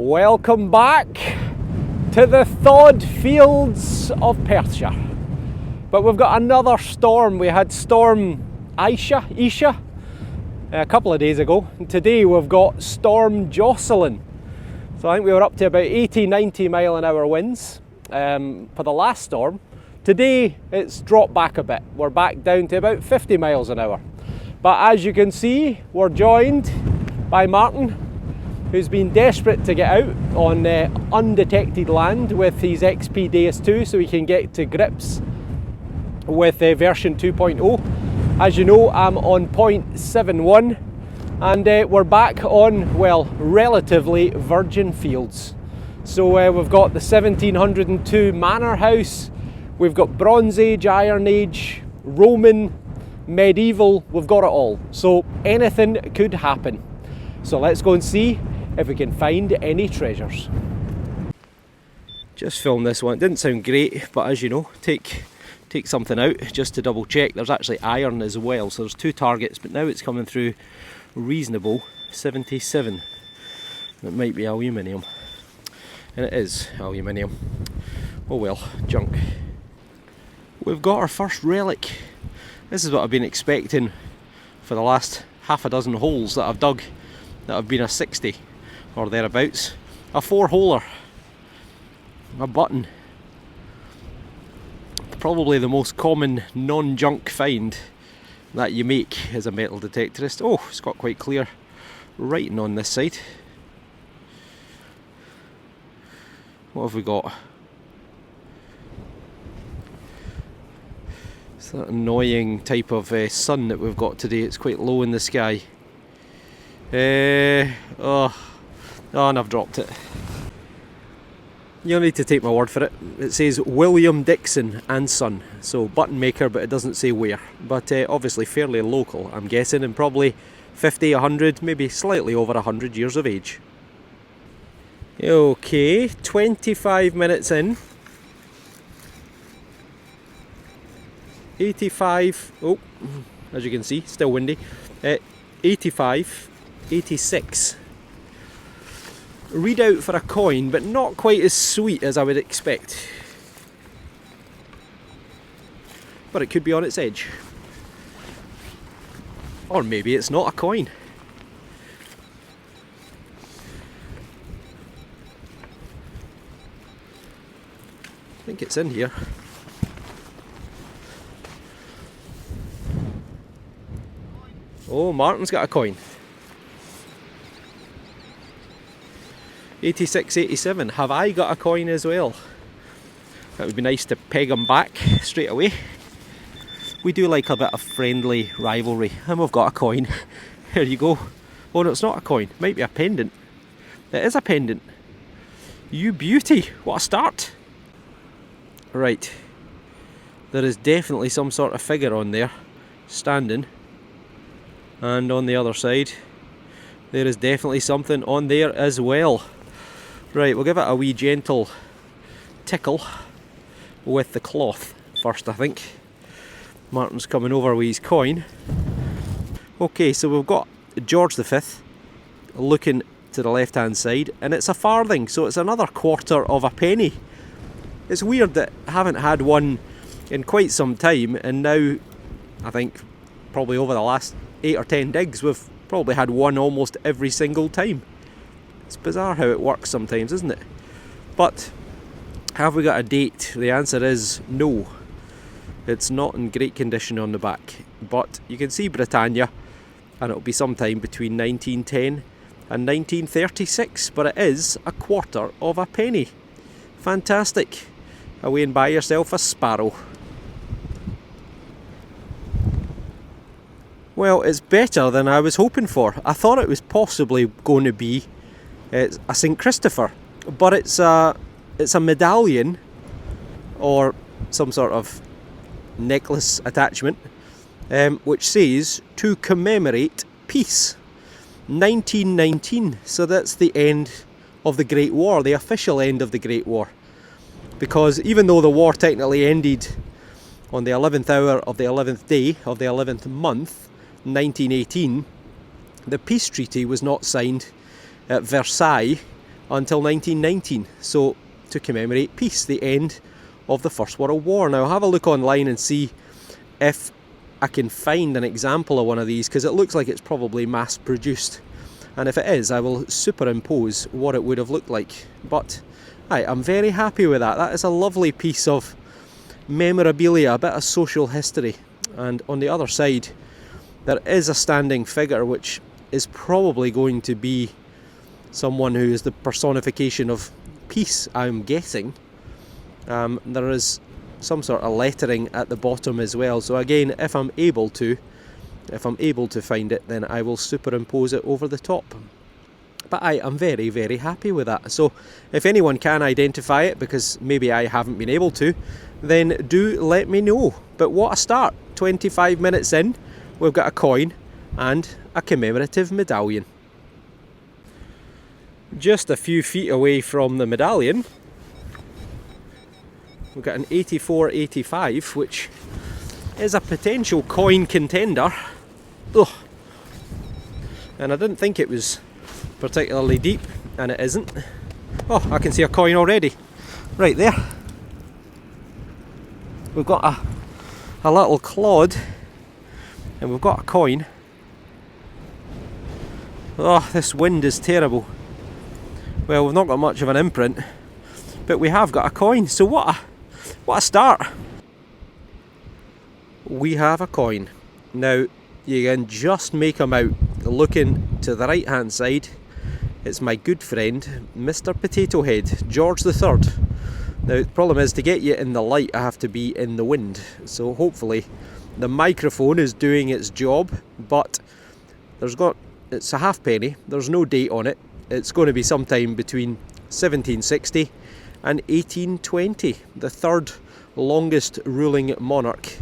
Welcome back to the thawed fields of Perthshire. But we've got another storm. We had Storm Isha a couple of days ago. And today we've got Storm Jocelyn. So I think we were up to about 80-90 mile an hour winds for the last storm. Today it's dropped back a bit. We're back down to about 50 miles an hour. But as you can see, we're joined by Martin, who's been desperate to get out on undetected land with his XP Deus 2 so he can get to grips with version 2.0. As you know, I'm on 0.71 and we're back on, well, relatively virgin fields. So we've got the 1702 manor house, we've got Bronze Age, Iron Age, Roman, medieval, we've got it all. So anything could happen. So let's go and see if we can find any treasures. Just filmed this one. It didn't sound great, but as you know, take something out just to double check. There's actually iron as well, so there's two targets, but now it's coming through reasonable 77. It might be aluminium, and it is aluminium. Oh well, junk. We've got our first relic. This is what I've been expecting for the last half a dozen holes that I've dug that have been a 60 or thereabouts. A 4-holer, a button. Probably the most common non-junk find that you make as a metal detectorist. Oh, it's got quite clear writing on this side. What have we got? It's that annoying type of sun that we've got today. It's quite low in the sky. And I've dropped it. You'll need to take my word for it. It says William Dixon and Son, so button maker, but it doesn't say where. But obviously fairly local, I'm guessing, and probably 50, 100, maybe slightly over 100 years of age. Okay, 25 minutes in. 85, oh, as you can see, still windy. 85, 86. Readout for a coin, but not quite as sweet as I would expect. But it could be on its edge. Or maybe it's not a coin. I think it's in here. Oh, Martin's got a coin. 86, 87. Have I got a coin as well? That would be nice to peg them back straight away. We do like a bit of friendly rivalry, and we've got a coin. There you go. Oh no, it's not a coin. Might be a pendant. It is a pendant. You beauty. What a start. Right. There is definitely some sort of figure on there, standing. And on the other side, there is definitely something on there as well. Right, we'll give it a wee gentle tickle with the cloth first, I think. Martin's coming over with his coin. Okay, so we've got George V looking to the left hand side, and it's a farthing, so it's another quarter of a penny. It's weird that I haven't had one in quite some time, and now I think probably over the last 8 or 10 digs we've probably had one almost every single time. It's bizarre how it works sometimes, isn't it? But have we got a date? The answer is no. It's not in great condition on the back, but you can see Britannia, and it'll be sometime between 1910 and 1936, but it is a quarter of a penny. Fantastic. Away and buy yourself a sparrow. Well, it's better than I was hoping for. I thought it was possibly going to be a St. Christopher, but it's a medallion or some sort of necklace attachment, which says to commemorate peace, 1919. So that's the end of the Great War, the official end of the Great War, because even though the war technically ended on the 11th hour of the 11th day of the 11th month, 1918, the peace treaty was not signed at Versailles until 1919, so to commemorate peace, the end of the First World War. Now, I'll have a look online and see if I can find an example of one of these, because it looks like it's probably mass produced, and if it is, I will superimpose what it would have looked like. But I'm very happy with that. That is a lovely piece of memorabilia, a bit of social history. And on the other side, there is a standing figure, which is probably going to be someone who is the personification of peace, I'm guessing. There is some sort of lettering at the bottom as well. So again, if I'm able to find it, then I will superimpose it over the top. But I am very, very happy with that. So if anyone can identify it, because maybe I haven't been able to, then do let me know. But what a start. 25 minutes in, we've got a coin and a commemorative medallion. Just a few feet away from the medallion, we've got an 84-85, which is a potential coin contender. Ugh. And I didn't think it was particularly deep, and it isn't. Oh, I can see a coin already. Right there. We've got a little clod, and we've got a coin. Oh, this wind is terrible. Well, we've not got much of an imprint, but we have got a coin. So what a start. We have a coin. Now, you can just make them out. Looking to the right hand side, it's my good friend, Mr. Potato Head, George III. Now, the problem is, to get you in the light, I have to be in the wind. So hopefully the microphone is doing its job, but it's a halfpenny. There's no date on it. It's going to be sometime between 1760 and 1820, the third longest ruling monarch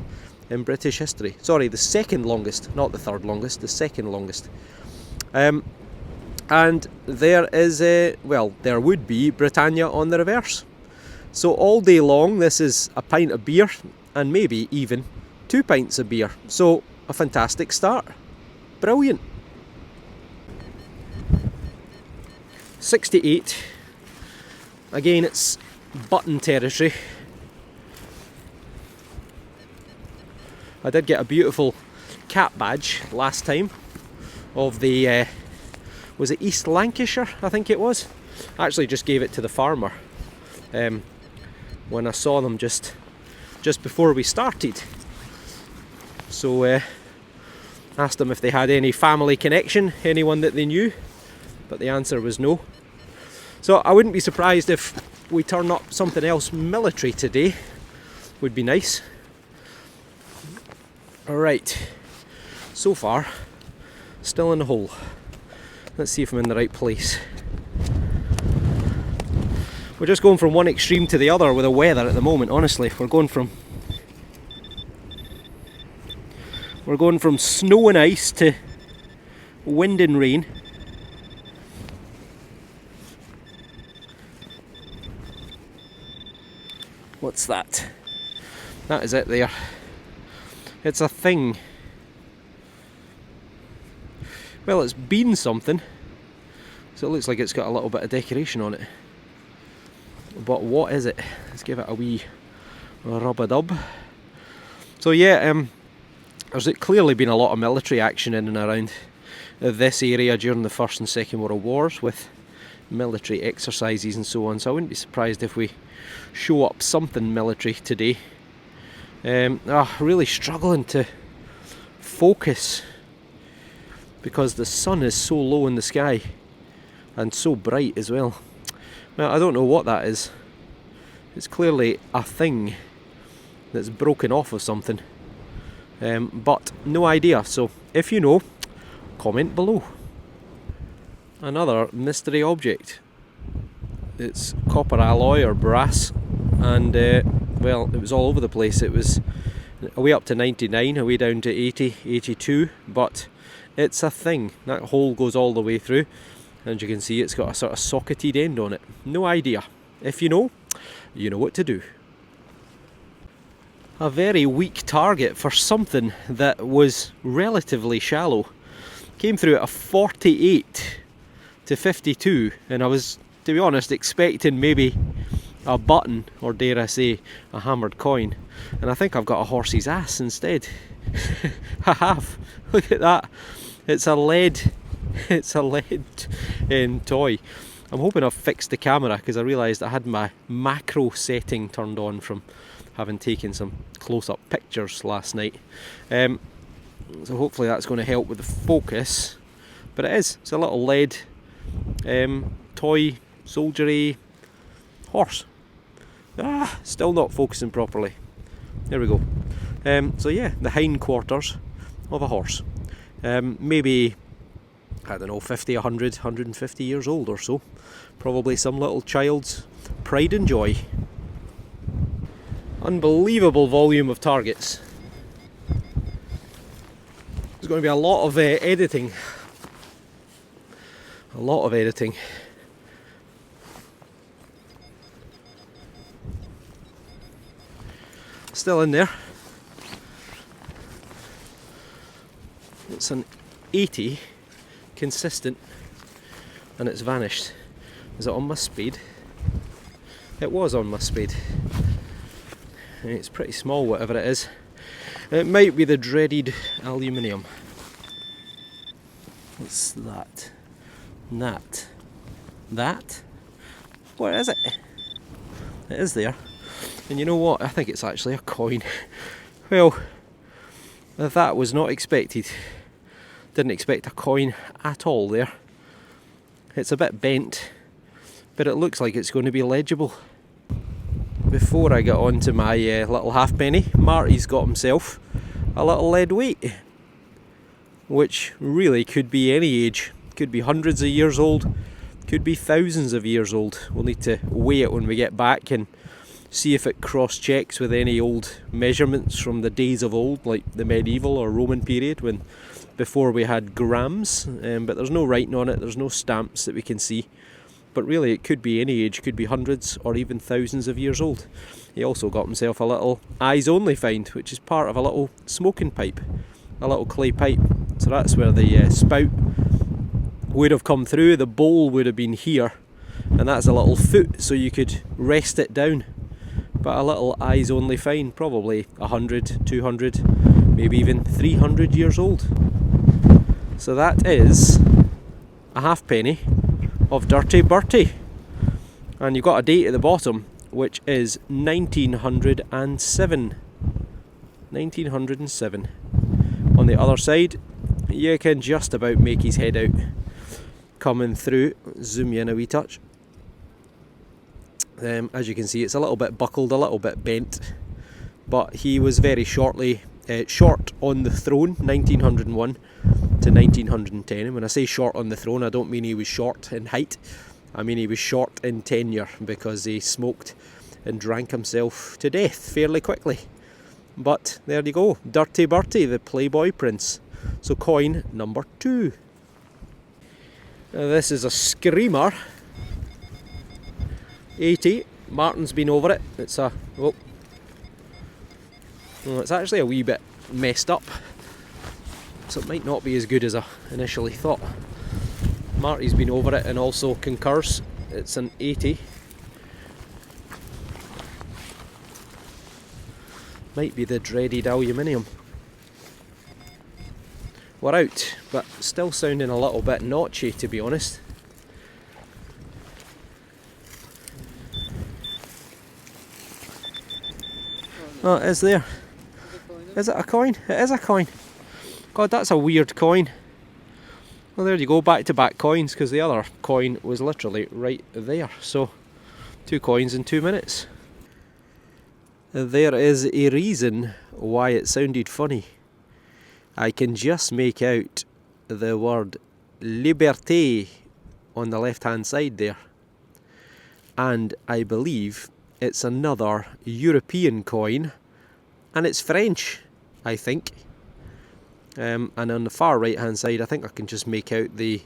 in British history. Sorry, the second longest, not the third longest, the second longest. And there is there would be Britannia on the reverse. So all day long, this is a pint of beer, and maybe even 2 pints of beer. So a fantastic start. Brilliant. 68. Again, it's button territory. I did get a beautiful cap badge last time of the, was it East Lancashire, I think it was. I actually just gave it to the farmer when I saw them just before we started. So asked them if they had any family connection, anyone that they knew, but the answer was no. So I wouldn't be surprised if we turn up something else military today. Would be nice. Alright, so far, still in the hole. Let's see if I'm in the right place. We're just going from one extreme to the other with the weather at the moment, honestly. We're going from snow and ice to wind and rain. What's that? That is it there. It's a thing. Well, it's been something, so it looks like it's got a little bit of decoration on it. But what is it? Let's give it a wee rub-a-dub. So yeah, there's clearly been a lot of military action in and around this area during the First and Second World Wars, with military exercises and so on. So I wouldn't be surprised if we show up something military today. Really struggling to focus because the sun is so low in the sky and so bright as well. Now, I don't know what that is. It's clearly a thing that's broken off of something, but no idea. So if you know, comment below. Another mystery object. It's copper alloy or brass, and well, it was all over the place. It was away up to 99, away down to 80, 82, but it's a thing. That hole goes all the way through, and you can see it's got a sort of socketed end on it. No idea. If you know, you know what to do. A very weak target for something that was relatively shallow. Came through at a 48 to 52, and I was to be honest, expecting maybe a button, or dare I say, a hammered coin, and I think I've got a horse's ass instead. I have. Look at that. It's a lead. It's a lead toy. I'm hoping I've fixed the camera, because I realised I had my macro setting turned on from having taken some close-up pictures last night. So hopefully that's going to help with the focus. But it is. It's a little lead toy soldiery horse. Still not focusing properly. There we go. So yeah, the hindquarters of a horse. Maybe, I don't know, 50, 100, 150 years old or so. Probably some little child's pride and joy. Unbelievable volume of targets. There's going to be a lot of editing. A lot of editing. Still in there. It's an 80 consistent, and it's vanished. Is it on my speed? It was on my speed. It's pretty small, whatever it is. It might be the dreaded aluminium. What's that? That? What is it? It is there. And you know what? I think it's actually a coin. Well, that was not expected. Didn't expect a coin at all there. It's a bit bent, but it looks like it's going to be legible. Before I get on to my little halfpenny, Marty's got himself a little lead weight, which really could be any age. Could be hundreds of years old, could be thousands of years old. We'll need to weigh it when we get back and see if it cross-checks with any old measurements from the days of old, like the medieval or Roman period, when before we had grams. But there's no writing on it, there's no stamps that we can see. But really it could be any age, could be hundreds or even thousands of years old. He also got himself a little eyes only find, which is part of a little smoking pipe, a little clay pipe. So that's where the spout would have come through, the bowl would have been here, and that's a little foot so you could rest it down. But a little eyes only find, probably 100, 200, maybe even 300 years old. So that is a halfpenny of Dirty Bertie. And you've got a date at the bottom, which is 1907. 1907. On the other side, you can just about make his head out. Coming through, zoom you in a wee touch. As you can see, it's a little bit buckled, a little bit bent, but he was very short on the throne, 1901 to 1910. And when I say short on the throne, I don't mean he was short in height, I mean he was short in tenure, because he smoked and drank himself to death fairly quickly. But there you go, Dirty Bertie, the Playboy Prince. So coin number 2. This is a screamer. 80. Martin's been over it. It's a it's actually a wee bit messed up, so it might not be as good as I initially thought. Marty's been over it and also concurs. It's an 80. Might be the dreaded aluminium. We're out, but still sounding a little bit notchy, to be honest. Oh, it is there. Is it a coin? It is a coin. God, that's a weird coin. Well, there you go, back-to-back coins, because the other coin was literally right there. So, 2 coins in 2 minutes. There is a reason why it sounded funny. I can just make out the word liberté on the left-hand side there. And I believe it's another European coin, and it's French, I think. And on the far right hand side, I think I can just make out the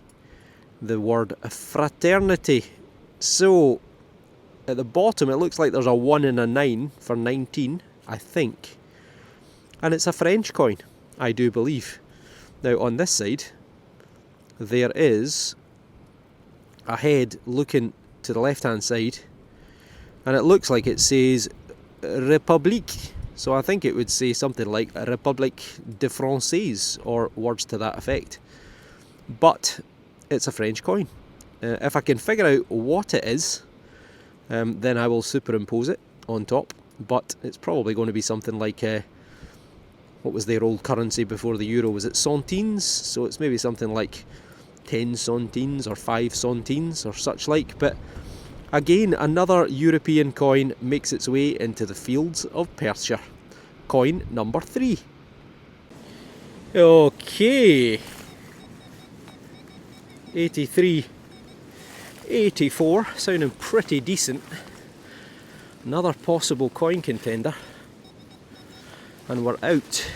word fraternity. So at the bottom it looks like there's a 1 and a 9 for 19, I think. And it's a French coin, I do believe. Now on this side there is a head looking to the left hand side, and it looks like it says République, so I think it would say something like République de Française or words to that effect. But it's a French coin. If I can figure out what it is, then I will superimpose it on top, but it's probably going to be something like what was their old currency before the euro? Was it centimes? So it's maybe something like 10 centimes or 5 centimes or such like. But again, another European coin makes its way into the fields of Perthshire. Coin number 3. Okay. 83, 84, sounding pretty decent. Another possible coin contender. And we're out.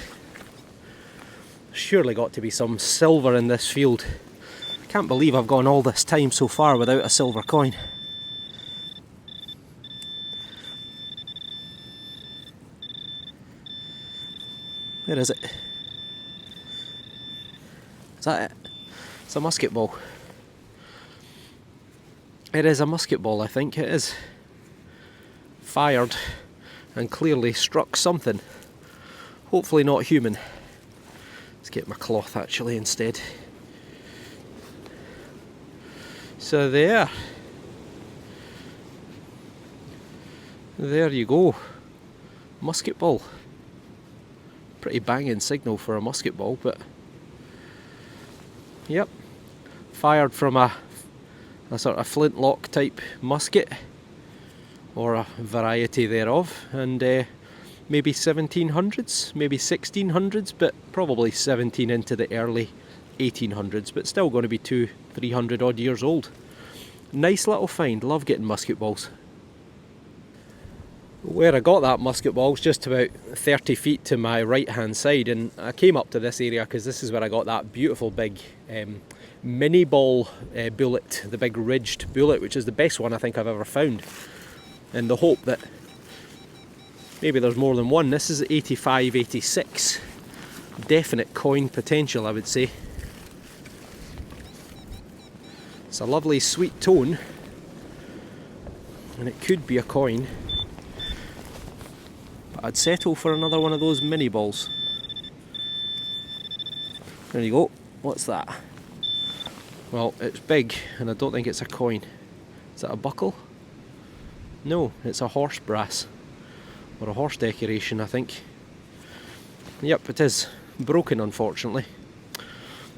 Surely got to be some silver in this field. I can't believe I've gone all this time so far without a silver coin. Where is it? Is that it? It's a musket ball. It is a musket ball, I think it is. Fired and clearly struck something. Hopefully not human. Let's get my cloth actually instead. So there you go. Musket ball. Pretty banging signal for a musket ball, but yep. Fired from a sort of flintlock type musket, or a variety thereof, and maybe 1700s, maybe 1600s, but probably 17 into the early 1800s, but still going to be 200-300 odd years old. Nice little find, love getting musket balls. Where I got that musket ball was just about 30 feet to my right hand side, and I came up to this area because this is where I got that beautiful big mini ball bullet, the big ridged bullet, which is the best one I think I've ever found, in the hope that maybe there's more than one. This is 85, 86. Definite coin potential, I would say. It's a lovely sweet tone, and it could be a coin. But I'd settle for another one of those mini balls. There you go. What's that? Well, it's big, and I don't think it's a coin. Is that a buckle? No, it's a horse brass. Or a horse decoration, I think. Yep, it is. Broken, unfortunately.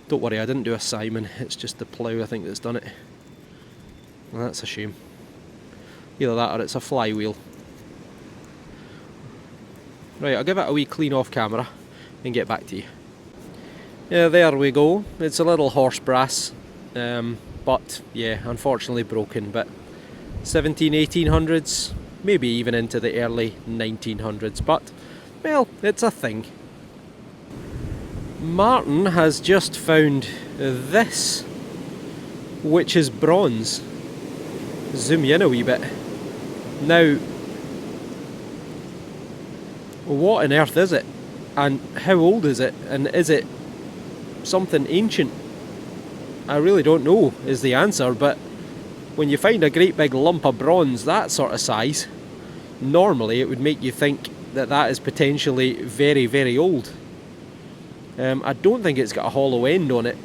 Don't worry, I didn't do a Simon. It's just the plough, I think, that's done it. Well, that's a shame. Either that or it's a flywheel. Right, I'll give it a wee clean off camera and get back to you. Yeah, there we go. It's a little horse brass. But yeah, unfortunately broken. But 1800s, maybe even into the early 1900s. But, well, it's a thing. Martin has just found this, which is bronze. Zoom you in a wee bit. Now, what on earth is it? And how old is it? And is it something ancient? I really don't know is the answer, but when you find a great big lump of bronze that sort of size, normally it would make you think that that is potentially very, very old. I don't think it's got a hollow end on it.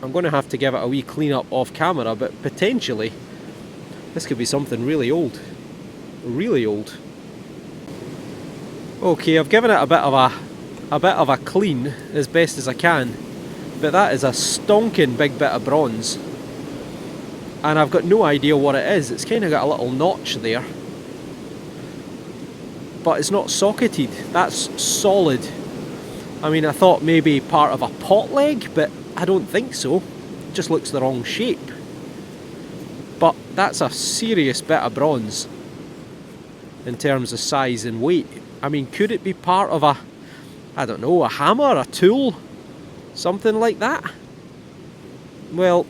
I'm going to have to give it a wee clean up off camera, but potentially this could be something really old. Really old. Okay, I've given it a bit of a clean as best as I can, but that is a stonking big bit of bronze, and I've got no idea what it is. It's kind of got a little notch there, but it's not socketed. That's solid. I mean, I thought maybe part of a pot leg, but I don't think so. It just looks the wrong shape. But that's a serious bit of bronze in terms of size and weight. I mean, could it be part of a, I don't know, a hammer, a tool, something like that? Well,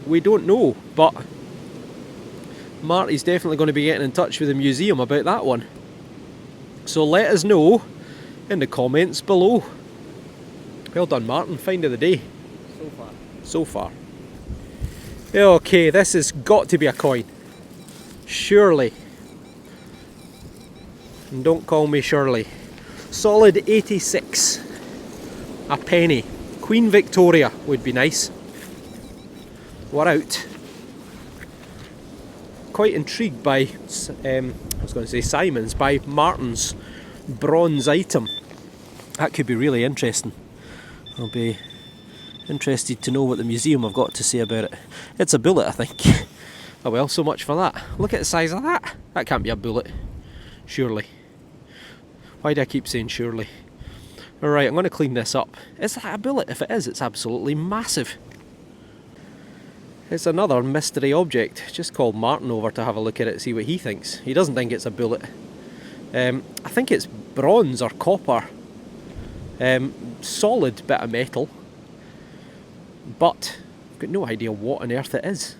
we don't know, but Marty's definitely going to be getting in touch with the museum about that one. So let us know in the comments below. Well done, Martin, find of the day. So far. Okay, this has got to be a coin. Shirley. And don't call me Shirley. Solid 86. A penny. Queen Victoria would be nice. We're out. Quite intrigued by, I was going to say Simon's, by Martin's bronze item. That could be really interesting. I'll be interested to know what the museum have got to say about it. It's a bullet, I think. Oh well, so much for that. Look at the size of that. That can't be a bullet. Surely. Why do I keep saying surely? Alright, I'm going to clean this up. Is that a bullet? If it is, it's absolutely massive. It's another mystery object. Just called Martin over to have a look at it, see what he thinks. He doesn't think it's a bullet. I think it's bronze or copper. Solid bit of metal. But I've got no idea what on earth it is.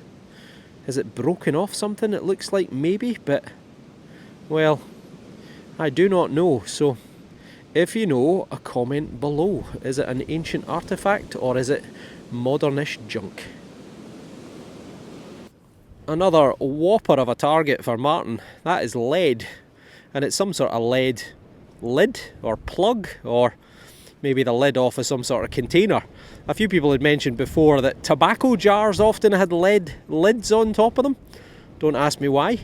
Is it broken off something? It looks like maybe, but well, I do not know. So if you know, a comment below. Is it an ancient artifact or is it modernish junk? Another whopper of a target for Martin. That is lead, and it's some sort of lead lid or plug, or maybe the lid off of some sort of container. A few people had mentioned before that tobacco jars often had lead lids on top of them. Don't ask me why.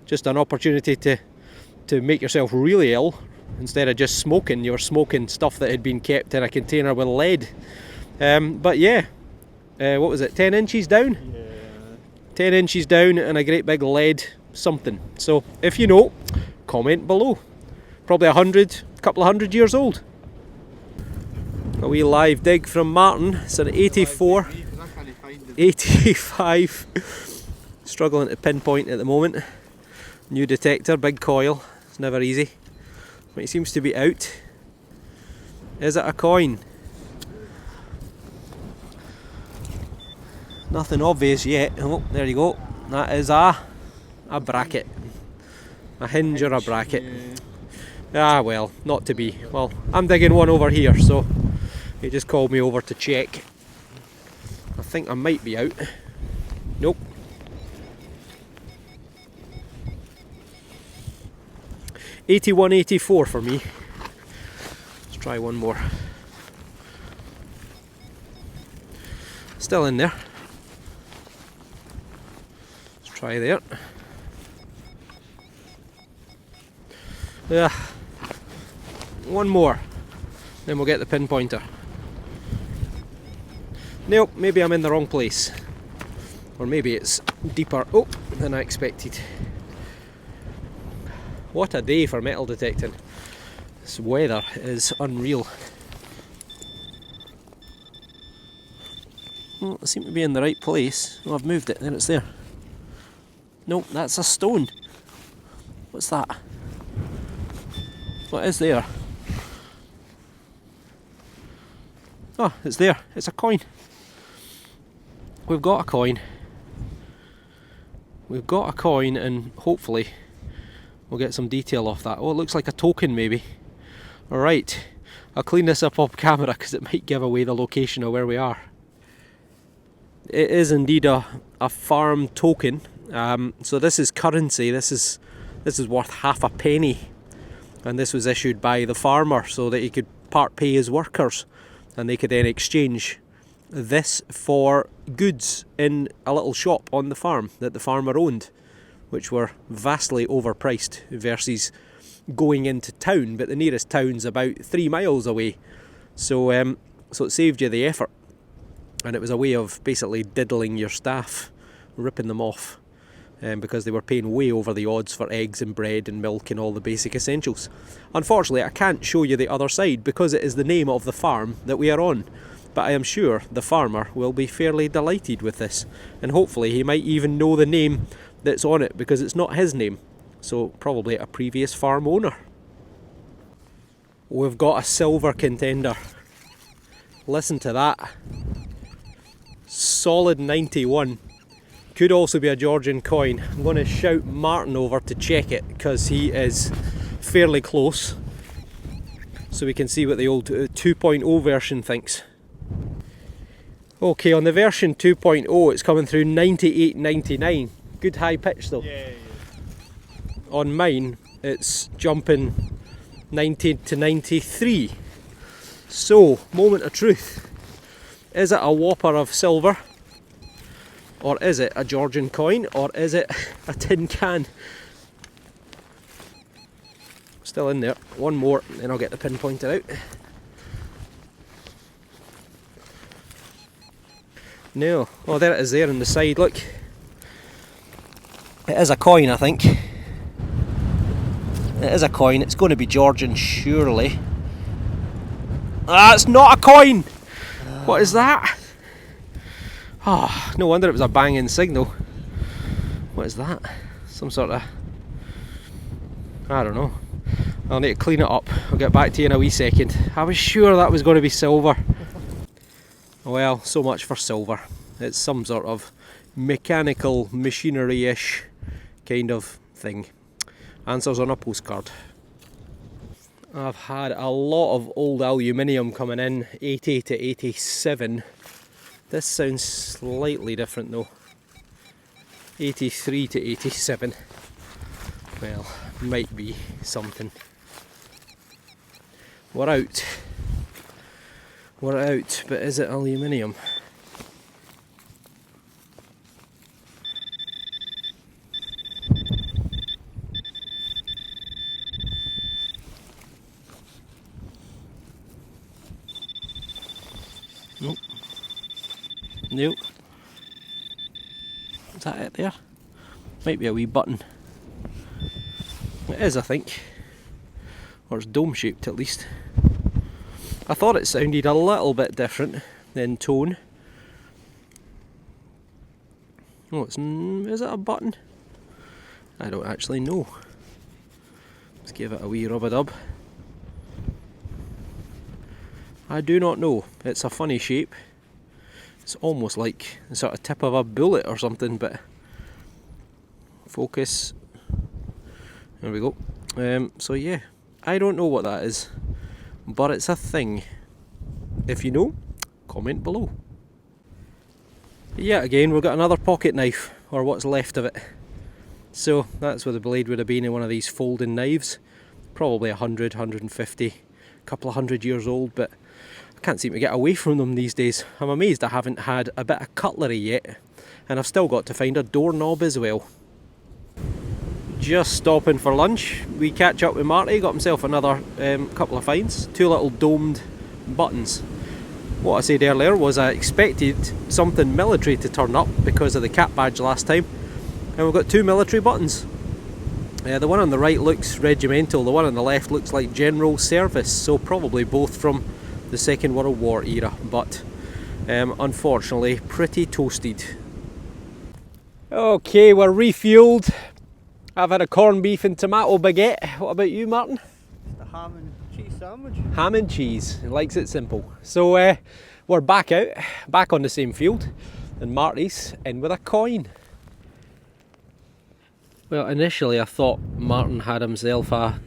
Just an opportunity to make yourself really ill. Instead of just smoking, you were smoking stuff that had been kept in a container with lead. But yeah, what was it, 10 inches down? Yeah. 10 inches down and a great big lead something. So if you know, comment below. Probably a couple of hundred years old. A wee live dig from Martin. It's an 84, 85. Struggling to pinpoint at the moment. New detector, big coil. It's never easy. But he seems to be out. Is it a coin? Nothing obvious yet. Oh, there you go. That is a bracket. A hinge or a bracket. Ah, well, not to be. Well, I'm digging one over here, so he just called me over to check. I think I might be out. Nope. $81, $84 for me. Let's try one more. Still in there. Let's try there. Yeah. One more. Then we'll get the pinpointer. Nope, maybe I'm in the wrong place. Or maybe it's deeper than I expected. What a day for metal detecting. This weather is unreal. Well, I seem to be in the right place. Oh, I've moved it, then it's there. Nope, that's a stone. What's that? What is there? Oh, it's there. It's a coin. We've got a coin. We've got a coin, and hopefully we'll get some detail off that. Oh, it looks like a token maybe. Alright, I'll clean this up off camera because it might give away the location of where we are. It is indeed a farm token. So this is currency. This is worth half a penny. And this was issued by the farmer so that he could part pay his workers. And they could then exchange this for goods in a little shop on the farm that the farmer owned, which were vastly overpriced versus going into town, but the nearest town's about 3 miles away, so it saved you the effort, and it was a way of basically diddling your staff, ripping them off, because they were paying way over the odds for eggs and bread and milk and all the basic essentials. Unfortunately, I can't show you the other side because it is the name of the farm that we are on, but I am sure the farmer will be fairly delighted with this, and hopefully he might even know the name that's on it because it's not his name, so probably a previous farm owner. We've got a silver contender. Listen to that. Solid 91. Could also be a Georgian coin. I'm going to shout Martin over to check it because he is fairly close, so we can see what the old 2.0 version thinks. Okay, on the version 2.0 it's coming through 98.99. Good high pitch though. Yeah. On mine, it's jumping 90 to 93. So, moment of truth. Is it a whopper of silver? Or is it a Georgian coin? Or is it a tin can? Still in there. One more, then I'll get the pin pointed out. No. Oh, there it is there on the side, look. It is a coin, I think. It is a coin. It's going to be Georgian, surely. Ah, it's not a coin! What is that? Oh, no wonder it was a banging signal. What is that? Some sort of... I don't know. I'll need to clean it up. I'll get back to you in a wee second. I was sure that was going to be silver. Well, so much for silver. It's some sort of mechanical, machinery-ish kind of thing. Answers on a postcard. I've had a lot of old aluminium coming in, 80 to 87. This sounds slightly different though. 83 to 87. Well, might be something. We're out. We're out, but is it aluminium? Nope. Nope. Is that it there? Might be a wee button. It is, I think. Or it's dome shaped at least. I thought it sounded a little bit different in tone. Oh, is it a button? I don't actually know. Let's give it a wee rub-a-dub. I do not know. It's a funny shape. It's almost like the sort of tip of a bullet or something, but focus. There we go. So yeah, I don't know what that is, but it's a thing. If you know, comment below. Yeah, again, we've got another pocket knife, or what's left of it. So that's where the blade would have been in one of these folding knives. Probably 100, 150, a couple of hundred years old, but I can't seem to get away from them these days. I'm amazed I haven't had a bit of cutlery yet, and I've still got to find a doorknob as well. Just stopping for lunch, we catch up with Marty, got himself another couple of finds, 2 little domed buttons. What I said earlier was I expected something military to turn up because of the cap badge last time, and we've got 2 military buttons. The one on the right looks regimental, the one on the left looks like general service, so probably both from the Second World War era, but unfortunately pretty toasted. Okay, we're refueled. I've had a corned beef and tomato baguette. What about you, Martin? The ham and cheese sandwich. Ham and cheese, he likes it simple. So we're back out, back on the same field, and Marty's in with a coin. Well, initially I thought Martin had himself a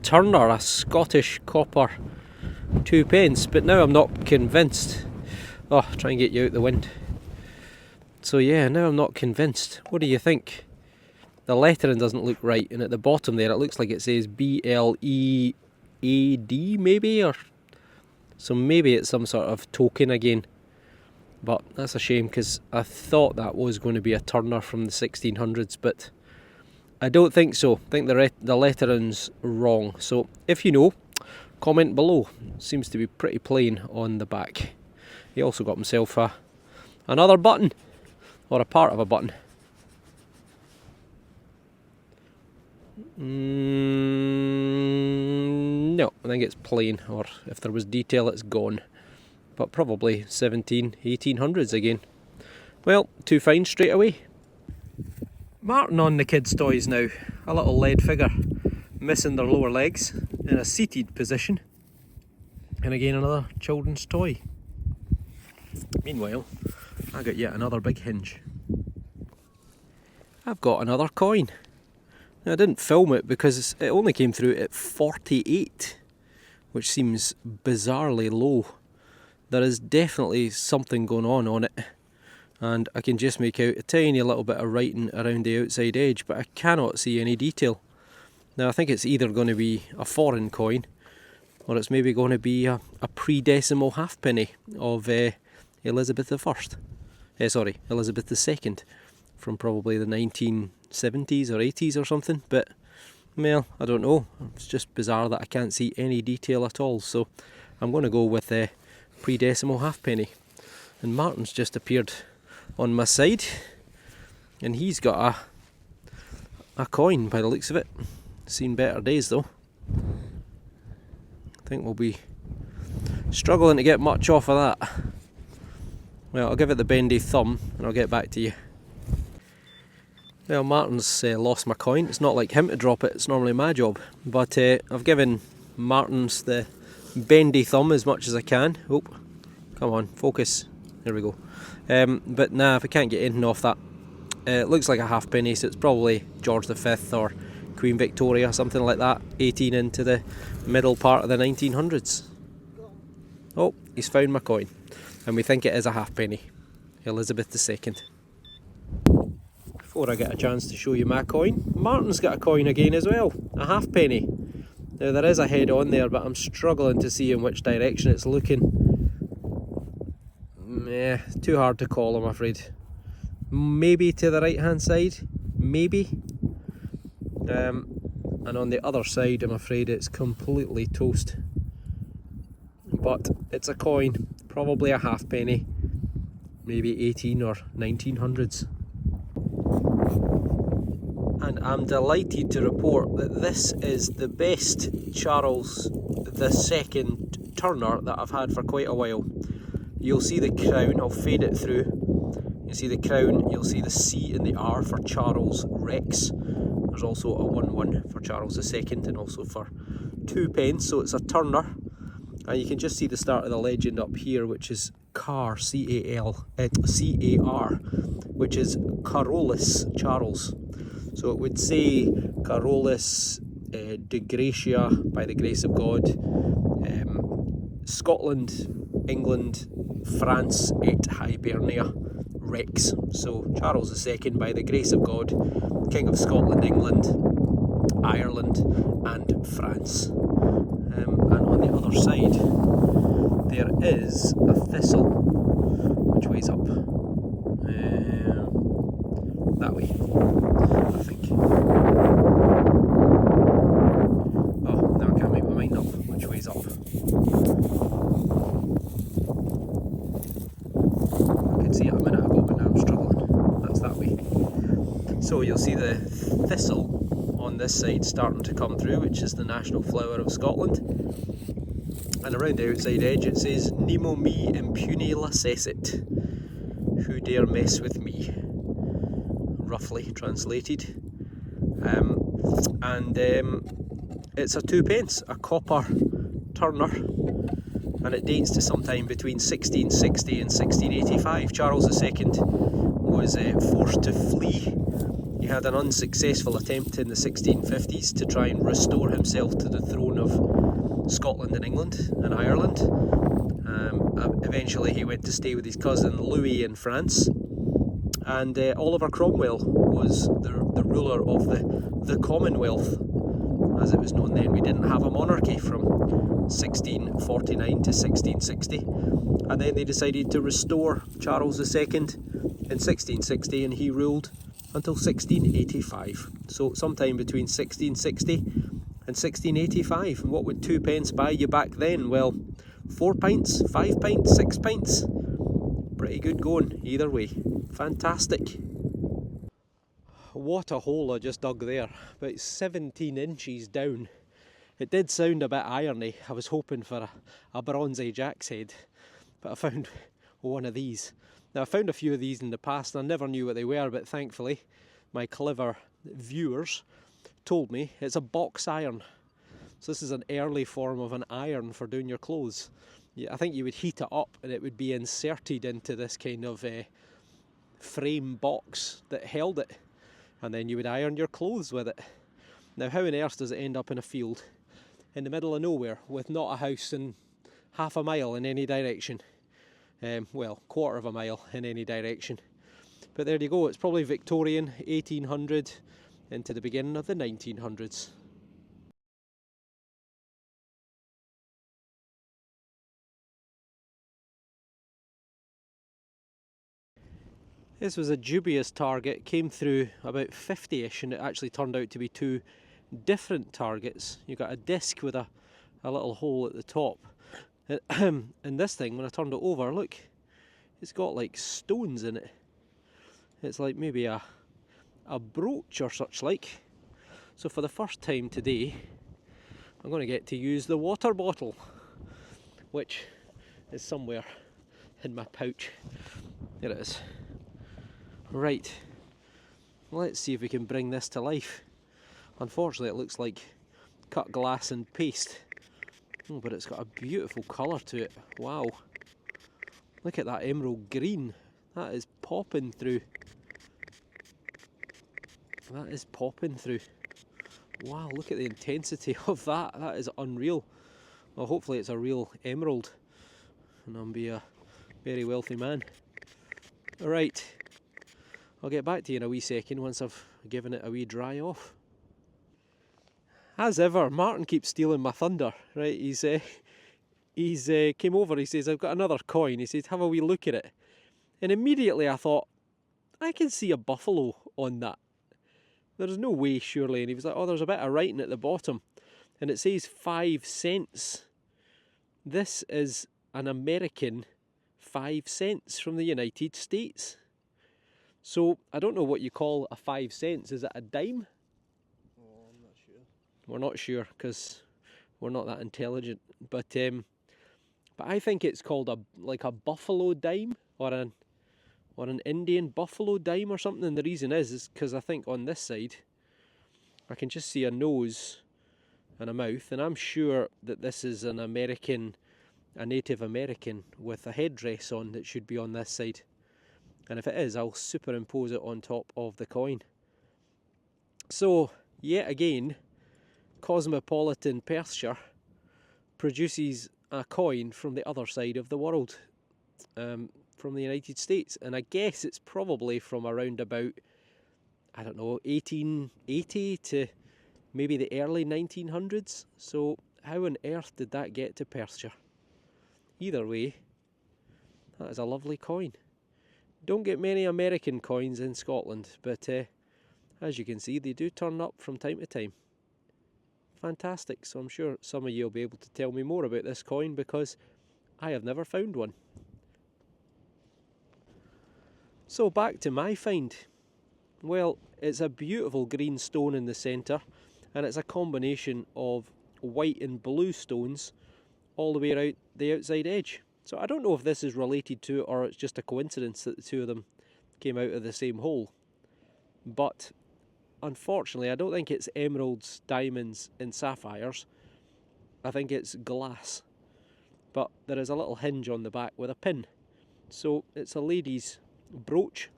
Turner, a Scottish copper 2 pence, but now I'm not convinced. Oh, try and get you out the wind. So yeah, now I'm not convinced. What do you think? The lettering doesn't look right, and at the bottom there it looks like it says BLEAD maybe, or so maybe it's some sort of token again. But that's a shame, because I thought that was going to be a Turner from the 1600s, but I don't think so. I think the lettering's wrong. So if you know, comment below. Seems to be pretty plain on the back. He also got himself another button, or a part of a button. No, I think it's plain, or if there was detail it's gone. But probably 1800s again. Well, 2 finds straight away. Martin on the kids' toys now. A little lead figure missing their lower legs in a seated position. And again another children's toy. Meanwhile, I got yet another big hinge. I've got another coin. Now, I didn't film it because it only came through at 48, which seems bizarrely low. There is definitely something going on it. and I can just make out a tiny little bit of writing around the outside edge, but I cannot see any detail. Now I think it's either going to be a foreign coin, or it's maybe going to be a pre-decimal halfpenny of Elizabeth I. Sorry, Elizabeth II, from probably the 1970s or 80s or something, but well, I don't know. It's just bizarre that I can't see any detail at all, so I'm going to go with a pre-decimal halfpenny. And Martin's just appeared on my side, and he's got a coin by the looks of it. Seen better days though. I think we'll be struggling to get much off of that. Well, I'll give it the bendy thumb and I'll get back to you. Well, Martin's lost my coin. It's not like him to drop it, it's normally my job. But I've given Martin's the bendy thumb as much as I can. Oh, come on, focus. There we go. But nah, if I can't get anything off that, it looks like a halfpenny, so it's probably George V or Queen Victoria, something like that, 18 into the middle part of the 1900s. Oh, he's found my coin, and we think it is a halfpenny, Elizabeth II. Before I get a chance to show you my coin, Martin's got a coin again as well, a halfpenny. Now there is a head on there, but I'm struggling to see in which direction it's looking. Too hard to call, I'm afraid. Maybe to the right hand side, maybe. And on the other side, I'm afraid it's completely toast. But it's a coin, probably a halfpenny, maybe 18 or 1900s. And I'm delighted to report that this is the best Charles II turner that I've had for quite a while. You'll see the crown, I'll fade it through. You'll see the crown, you'll see the C and the R for Charles Rex. There's also a 1-1 for Charles II and also for 2 pence, so it's a turner. And you can just see the start of the legend up here, which is Car, C-A-R, which is Carolus Charles. So it would say Carolus de Gratia, by the grace of God, Scotland, England, France et Hibernia Rex. So Charles II, by the grace of God, King of Scotland, England, Ireland and France. And on the other side there is a thistle. Which way's up? That way, I think. Oh, now I can't make my mind up which way's up. I could see it a minute ago, but now I'm struggling. That's that way. So you'll see the thistle on this side starting to come through, which is the national flower of Scotland. And around the outside edge it says, Nemo me impune lacessit. Who dare mess with me? Roughly translated. It's a 2 pence, a copper turner, and it dates to sometime between 1660 and 1685. Charles II was forced to flee. He had an unsuccessful attempt in the 1650s to try and restore himself to the throne of Scotland and England and Ireland. Eventually he went to stay with his cousin Louis in France, and Oliver Cromwell was the ruler of the Commonwealth, as it was known then. We didn't have a monarchy from 1649 to 1660, and then they decided to restore Charles II in 1660, and he ruled until 1685. So sometime between 1660 and 1685. And what would 2 pence buy you back then? Well, 4 pints, 5 pints, 6 pints. Pretty good going either way. Fantastic. What a hole I just dug there. About 17 inches down. It did sound a bit irony. I was hoping for a bronzy jack's head, but I found one of these. Now I found a few of these in the past and I never knew what they were, but thankfully my clever viewers told me it's a box iron. So this is an early form of an iron for doing your clothes. I think you would heat it up and it would be inserted into this kind of frame box that held it, and then you would iron your clothes with it. Now how on earth does it end up in a field in the middle of nowhere with not a house in half a mile in any direction? Well, quarter of a mile in any direction. But there you go, it's probably Victorian, 1800 into the beginning of the 1900s. This was a dubious target, came through about 50ish, and it actually turned out to be two different targets. You got a disc with a little hole at the top. And this thing, when I turned it over, look, it's got like stones in it. It's like maybe a brooch or such like. So for the first time today, I'm going to get to use the water bottle, which is somewhere in my pouch. There it is. Right, let's see if we can bring this to life. Unfortunately, it looks like cut glass and paste. Oh, but it's got a beautiful colour to it. Wow. Look at that emerald green. That is popping through. That is popping through. Wow, look at the intensity of that. That is unreal. Well, hopefully it's a real emerald, and I'll be a very wealthy man. Alright, I'll get back to you in a wee second once I've given it a wee dry off. As ever, Martin keeps stealing my thunder, right? He's came over, he says, I've got another coin. He says, have a wee look at it. And immediately I thought, I can see a buffalo on that. There's no way, surely. And he was like, oh, there's a bit of writing at the bottom. And it says 5 cents. This is an American 5 cents from the United States. So, I don't know what you call a 5 cents. Is it a dime? Oh, I'm not sure. We're not sure, because we're not that intelligent. But I think it's called like a buffalo dime, or an Indian buffalo dime or something. And the reason is because I think on this side, I can just see a nose and a mouth, and I'm sure that this is a Native American with a headdress on that should be on this side. And if it is, I'll superimpose it on top of the coin. So, yet again, Cosmopolitan Perthshire produces a coin from the other side of the world, from the United States. And I guess it's probably from around about, I don't know, 1880 to maybe the early 1900s. So how on earth did that get to Perthshire? Either way, that is a lovely coin. Don't get many American coins in Scotland, but as you can see, they do turn up from time to time. Fantastic. So I'm sure some of you will be able to tell me more about this coin, because I have never found one. So back to my find. Well, it's a beautiful green stone in the centre, and it's a combination of white and blue stones all the way around the outside edge. So I don't know if this is related to it, or it's just a coincidence that the two of them came out of the same hole. But unfortunately, I don't think it's emeralds, diamonds and sapphires. I think it's glass. But there is a little hinge on the back with a pin. So it's a lady's brooch.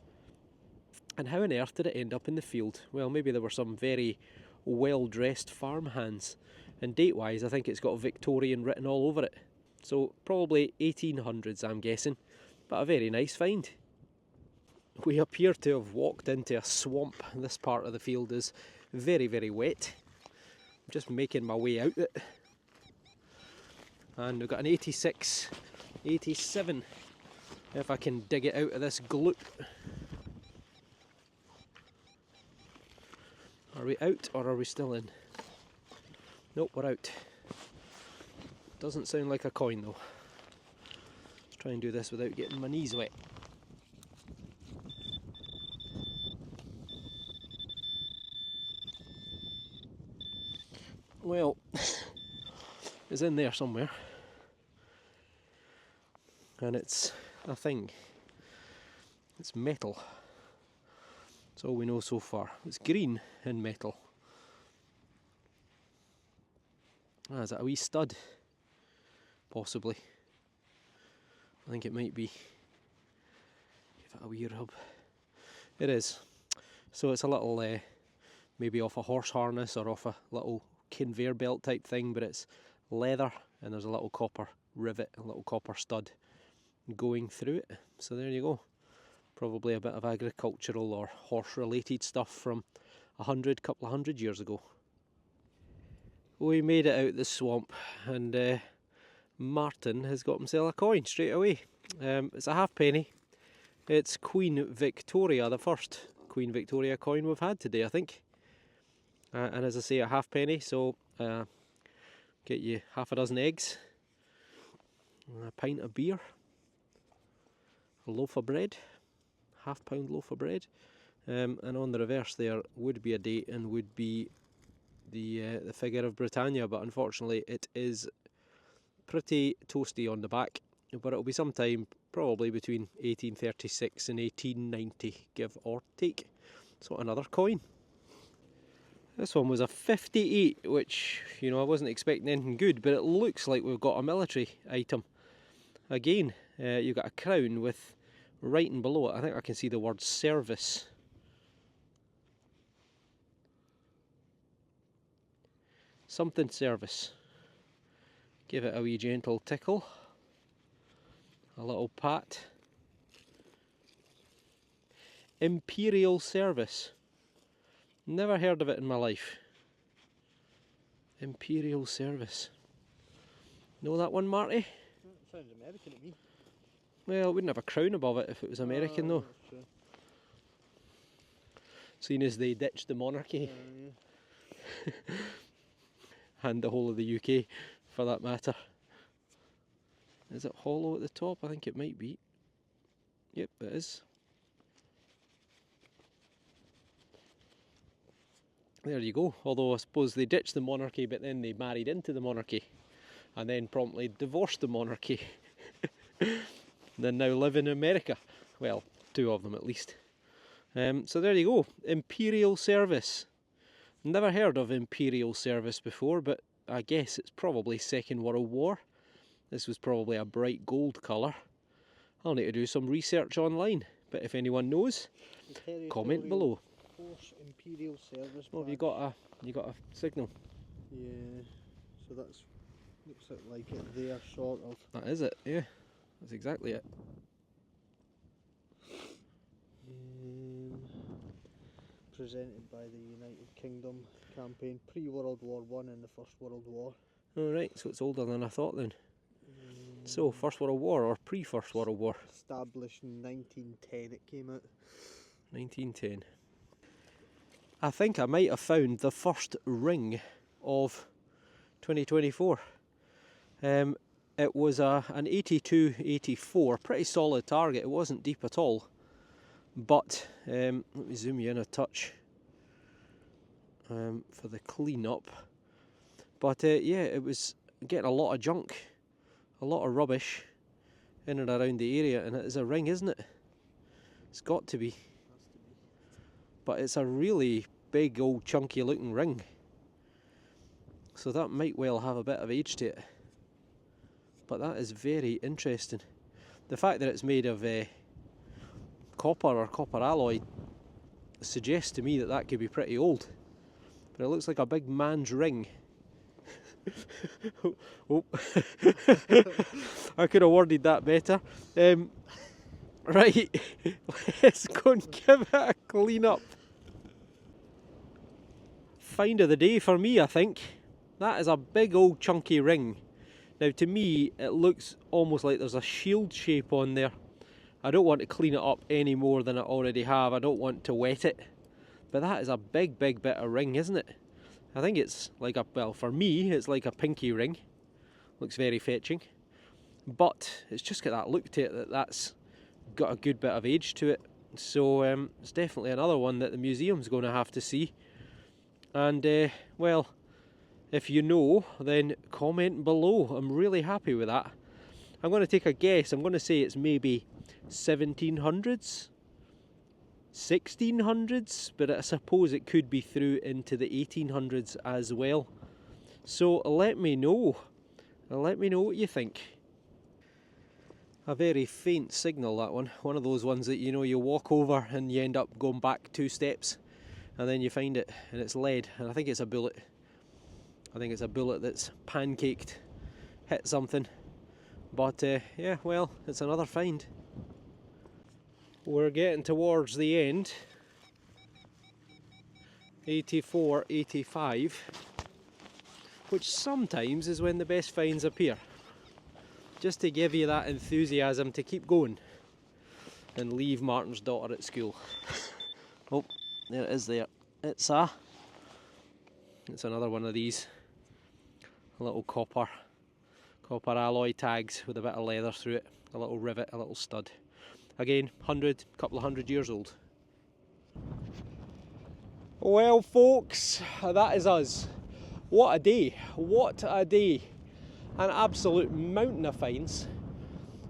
And how on earth did it end up in the field? Well, maybe there were some very well-dressed farm hands. And date-wise, I think it's got Victorian written all over it. So probably 1800s, I'm guessing. But a very nice find. We appear to have walked into a swamp. This part of the field is very, very wet. I'm just making my way out it. And we've got an 86, 87, if I can dig it out of this gloop. Are we out, or are we still in? Nope, we're out. Doesn't sound like a coin though. Let's try and do this without getting my knees wet. Well, it's in there somewhere. And it's a thing. It's metal. That's all we know so far. It's green and metal. Ah, is that a wee stud? Possibly. I think it might be. Give it a wee rub. It is. So it's a little, maybe off a horse harness or off a little conveyor belt type thing, but it's leather and there's a little copper rivet, a little copper stud going through it. So there you go. Probably a bit of agricultural or horse related stuff from couple of hundred years ago. We made it out the swamp, and Martin has got himself a coin straight away. It's a halfpenny. It's Queen Victoria, the first Queen Victoria coin we've had today, I think. And as I say, a halfpenny, so get you half a dozen eggs, a pint of beer, a loaf of bread, £1/2 loaf of bread, and on the reverse there would be a date and would be the figure of Britannia, but unfortunately it is pretty toasty on the back, but it'll be sometime probably between 1836 and 1890, give or take. So another coin. This one was a 58, which, you know, I wasn't expecting anything good, but it looks like we've got a military item. Again, you've got a crown with writing below it, I think I can see the word service. Something service. Give it a wee gentle tickle. A little pat. Imperial service. Never heard of it in my life. Imperial service. Know that one, Marty? That sounds American to me. Well, it wouldn't have a crown above it if it was American, though. That's true. Seeing as they ditched the monarchy. Yeah. And the whole of the UK, for that matter. Is it hollow at the top? I think it might be. Yep, it is. There you go. Although I suppose they ditched the monarchy, but then they married into the monarchy, and then promptly divorced the monarchy. Then now live in America. Well, two of them at least. So there you go. Imperial service. Never heard of Imperial service before, but I guess it's probably Second World War. This was probably a bright gold colour. I'll need to do some research online, but if anyone knows, comment below. Horse Imperial service. Oh, have you badge. got a signal? Yeah. So that's looks like it there, sort of. That is it. Yeah, that's exactly it. Presented by the United Kingdom campaign pre-World War I and the First World War. Alright, so it's older than I thought then. So, First World War or pre-First World War? Established in 1910 it came out. 1910. I think I might have found the first ring of 2024. It was an 82-84, pretty solid target. It wasn't deep at all. But, let me zoom you in a touch for the clean up. But yeah, it was getting a lot of junk, a lot of rubbish in and around the area, and it is a ring, isn't it? It's got to be. But it's a really big old chunky looking ring. So that might well have a bit of age to it. But that is very interesting. The fact that it's made of copper or copper alloy suggests to me that that could be pretty old. But it looks like a big man's ring. Oh. I could have worded that better. Right, let's go and give it a clean up. Find of the day for me, I think. That is a big old chunky ring. Now to me it looks almost like there's a shield shape on there. I don't want to clean it up any more than I already have. I don't want to wet it. But that is a big bit of ring, isn't it? I think it's like a, well, for me it's like a pinky ring. Looks very fetching. But it's just got that look to it that's got a good bit of age to it. So it's definitely another one that the museum's going to have to see. And well, if you know, then comment below. I'm really happy with that. I'm going to take a guess. I'm going to say it's maybe 1700s, 1600s, but I suppose it could be through into the 1800s as well. So let me know. Let me know what you think. A very faint signal, that one. One of those ones that, you know, you walk over and you end up going back 2 steps and then you find it and it's lead, and I think it's a bullet. I think it's a bullet that's pancaked, hit something. But yeah, well, it's another find. We're getting towards the end. 84, 85, which sometimes is when the best finds appear. Just to give you that enthusiasm to keep going and leave Martin's daughter at school. Oh, there it is there. It's another one of these little copper alloy tags with a bit of leather through it, a little rivet, a little stud. Again, couple of hundred years old. Well folks, that is us. What a day, what a day. An absolute mountain of finds.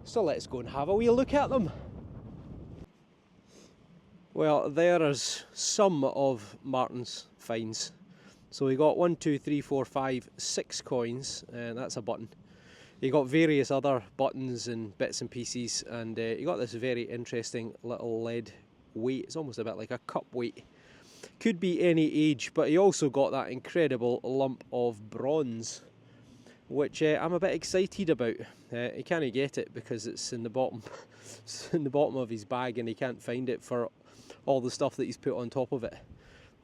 So let's go and have a wee look at them. Well, there is some of Martin's finds. So we got 1, 2, 3, 4, 5, 6 coins, and that's a button. You got various other buttons and bits and pieces, and you got this very interesting little lead weight. It's almost a bit like a cup weight. Could be any age, but he also got that incredible lump of bronze, which I'm a bit excited about. He can't get it because it's in the bottom, it's in the bottom of his bag, and he can't find it for all the stuff that he's put on top of it.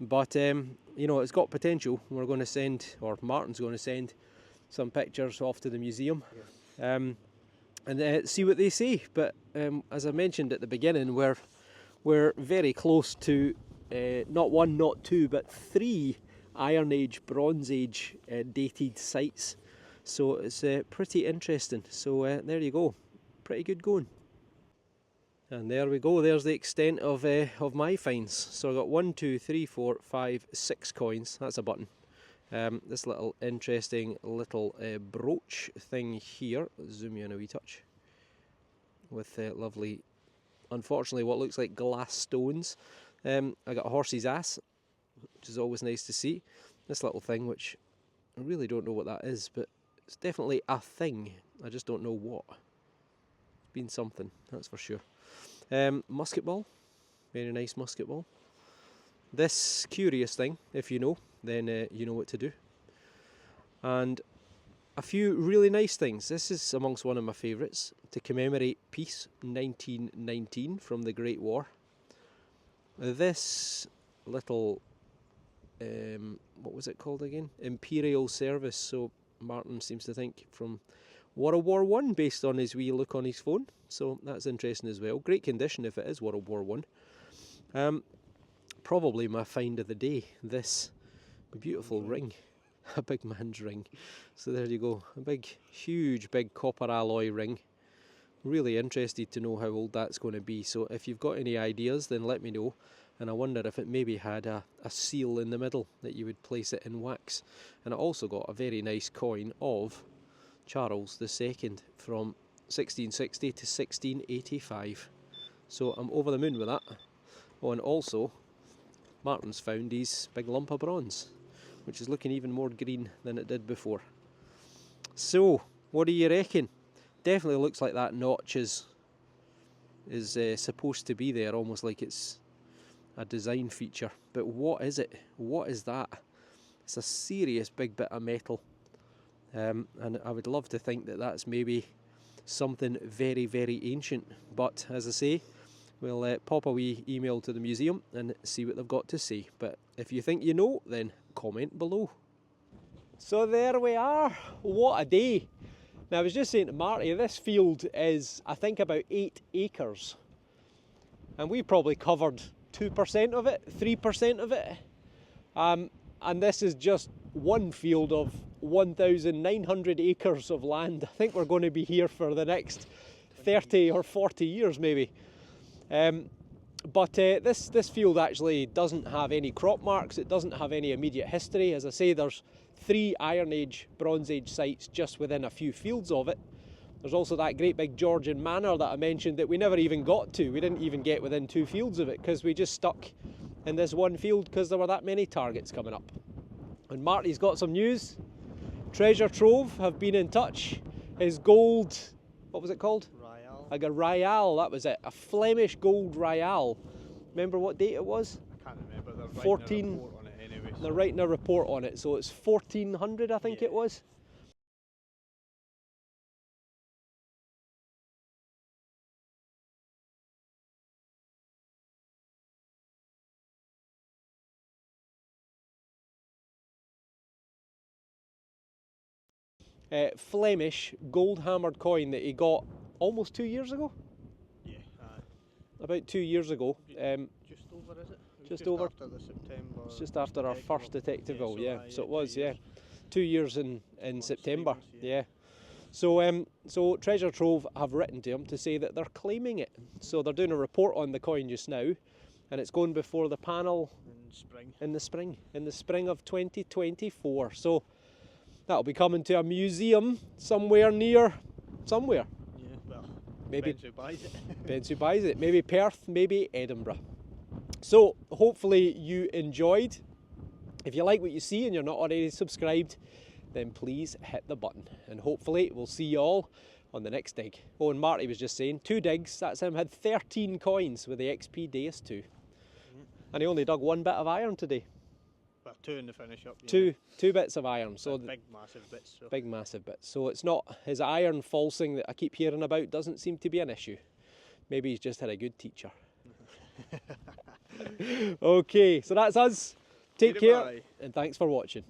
But you know, it's got potential. We're going to send, or Martin's going to send, some pictures off to the museum, and see what they say. But as I mentioned at the beginning, we're very close to not 1, not 2, but 3 Iron Age, Bronze Age dated sites. So it's pretty interesting. So there you go, pretty good going. And there we go, there's the extent of my finds. So I got 1, 2, 3, 4, 5, 6 coins, that's a button. This little interesting little brooch thing here, zoom you in a wee touch, with lovely, unfortunately what looks like glass stones. I got a horse's ass, which is always nice to see. This little thing, which I really don't know what that is, but it's definitely a thing, I just don't know what. It's been something, that's for sure. Musket ball, very nice musket ball. This curious thing, if you know, then you know what to do. And a few really nice things. This is amongst one of my favourites, to commemorate peace 1919 from the Great War. This little, what was it called again? Imperial service. So Martin seems to think from World War I based on his wee look on his phone. So that's interesting as well. Great condition if it is World War I. Probably my find of the day, this beautiful ring, a big man's ring. So there you go, a big, huge, big copper alloy ring. Really interested to know how old that's going to be. So if you've got any ideas, then let me know. And I wonder if it maybe had a seal in the middle that you would place it in wax. And it also got a very nice coin of Charles II from 1660 to 1685. So I'm over the moon with that. Oh, and also Martin's found his big lump of bronze, which is looking even more green than it did before. So, what do you reckon? Definitely looks like that notch is supposed to be there, almost like it's a design feature. But what is it? What is that? It's a serious big bit of metal. And I would love to think that that's maybe something very, very ancient. But as I say, we'll pop a wee email to the museum and see what they've got to say. But if you think you know, then comment below. So there we are. What a day. Now I was just saying to Marty, this field is, I think, about 8 acres. And we probably covered 2% of it, 3% of it. And this is just one field of 1,900 acres of land. I think we're going to be here for the next 30 or 40 years maybe. But this field actually doesn't have any crop marks, it doesn't have any immediate history. As I say, there's 3 Iron Age, Bronze Age sites just within a few fields of it. There's also that great big Georgian manor that I mentioned that we never even got to. We didn't even get within 2 fields of it because we just stuck in this one field because there were that many targets coming up. And Marty's got some news. Treasure Trove have been in touch. His gold, what was it called? Like a Royale, that was it. A Flemish gold Royale. Remember what date it was? I can't remember. They're writing 14. a report on it anyway. They're writing a report on it, so it's 1400, I think it was. Flemish gold hammered coin that he got almost 2 years ago. Yeah. About 2 years ago. Just over, is it? It was Just over. after the September. It's just after our first Detectiveville, yeah. So it was, 2 years. 2 years in months, September, 3 months, yeah. So Treasure Trove have written to him to say that they're claiming it. So they're doing a report on the coin just now, and it's going before the panel in the spring of 2024. So that'll be coming to a museum somewhere near somewhere. Yeah, well, Maybe depends who buys it. depends who buys it. Maybe Perth, maybe Edinburgh. So hopefully you enjoyed. If you like what you see and you're not already subscribed, then please hit the button, and hopefully we'll see you all on the next dig. Oh, and Marty was just saying 2 digs, that's him, had 13 coins with the XP Deus 2. And he only dug 1 bit of iron today. Well, 2 in the finish up. Two bits of iron. So big massive bits. So. Big massive bits. So it's not his iron falsing that I keep hearing about, doesn't seem to be an issue. Maybe he's just had a good teacher. Okay, so that's us. Take care, and thanks for watching.